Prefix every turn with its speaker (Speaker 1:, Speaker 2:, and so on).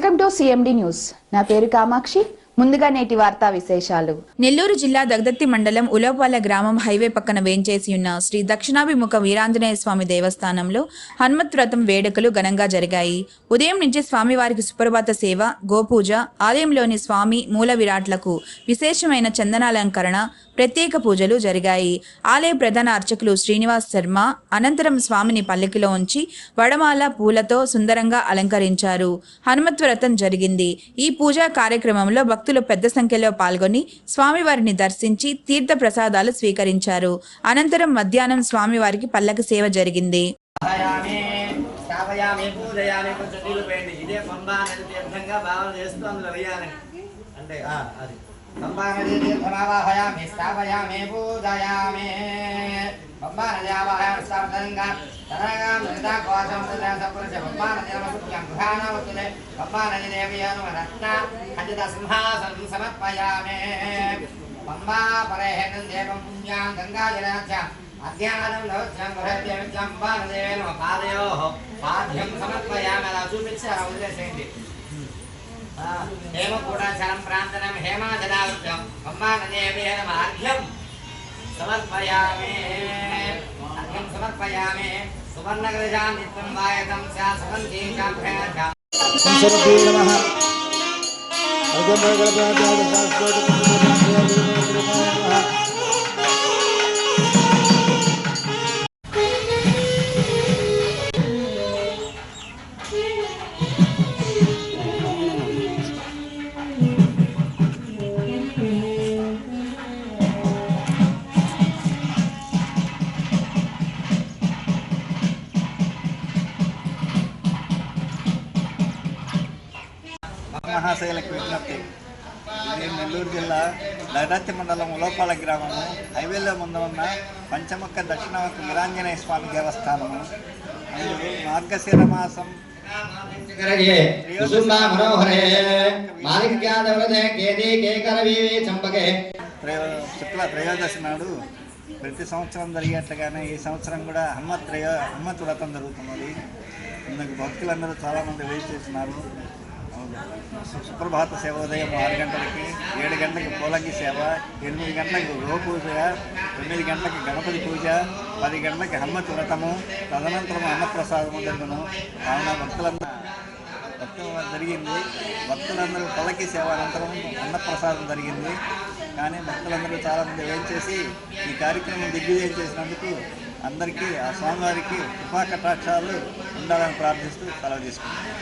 Speaker 1: Welcome to CMD news. నా పేరు కామాక్షి. ముందుగా నేటి వార్తా విశేషాలు.
Speaker 2: నెల్లూరు జిల్లా దగదత్తి మండలం ఉలవపాల గ్రామం హైవే పక్కన వేంచేసి ఉన్న శ్రీ దక్షిణాభిముఖ వీరాంజనేయ స్వామి దేవస్థానంలో హనుమత్ వ్రతం వేడుకలు ఘనంగా జరిగాయి. ఉదయం నుంచి స్వామివారికి సుప్రభాత సేవ, గోపూజ, ఆలయంలోని స్వామి మూల విరాట్లకు విశేషమైన చందనాలంకరణ, ప్రత్యేక పూజలు జరిగాయి. ఆలయ ప్రధాన అర్చకులు శ్రీనివాస్ శర్మ అనంతరం స్వామిని పల్లకిలో ఉంచి వడమాల పూలతో సుందరంగా అలంకరించారు. హనుమత్ వ్రతం జరిగింది. ఈ పూజా కార్యక్రమంలో భక్తులు పెద్ద సంఖ్యలో పాల్గొని స్వామివారిని దర్శించి తీర్థ ప్రసాదాలు స్వీకరించారు. అనంతరం మధ్యాహ్నం స్వామివారికి పల్లకి సేవ జరిగింది.
Speaker 3: అధ్యానం పాద్యం సమర్పయామి. అలా చూపించి అలా వదిలేసేయండి. హేమకూటాచలం ప్రాంతనం హేమాజనావృత్యం అమ్మానదేవేన అర్ఘ్యం సమర్పయామి. అర్ఘ్యం సమర్పయామి. సువర్ణగ్రజాం నిత్యం వాయతం స్యా సుగంధీం చాభ్యాం
Speaker 4: మహాశైలకు విజ్ఞప్తి. ఇది నెల్లూరు జిల్లా దగదత్తి మండలం ఉలవపాల గ్రామము హైవేలో ముందు ఉన్న పంచముఖ దక్షిణముఖ వీరాంజనేయ స్వామి దేవస్థానము. అందులో మార్గశిర మాసం శుక్ల త్రయోదశి నాడు ప్రతి సంవత్సరం జరిగేట్లుగానే ఈ సంవత్సరం కూడా హనుమత్ వ్రతం జరుగుతున్నది. ఇందుకు భక్తులందరూ చాలామంది వెయిట్ చేస్తున్నారు. సుప్రభాత సేవ ఉదయం 6 గంటలకి, 7 గంటలకి పూలంగి సేవ, 8 గంటలకు గోపూజ, 9 గంటలకి గణపతి పూజ, 10 గంటలకి హనుమత్ వ్రతము, తదనంతరం అన్నప్రసాదము జరుగును. కావున భక్తులందరూ జరిగింది. భక్తులందరూ పల్లకి సేవ అనంతరం అన్నప్రసాదం జరిగింది. కానీ భక్తులందరూ చాలామంది వెయిట్ చేసి ఈ కార్యక్రమం దిగ్విజయం చేసినందుకు అందరికీ ఆ స్వామివారికి కృపా కటాక్షాలు ఉండాలని ప్రార్థిస్తూ సెలవు తీసుకుంటాం.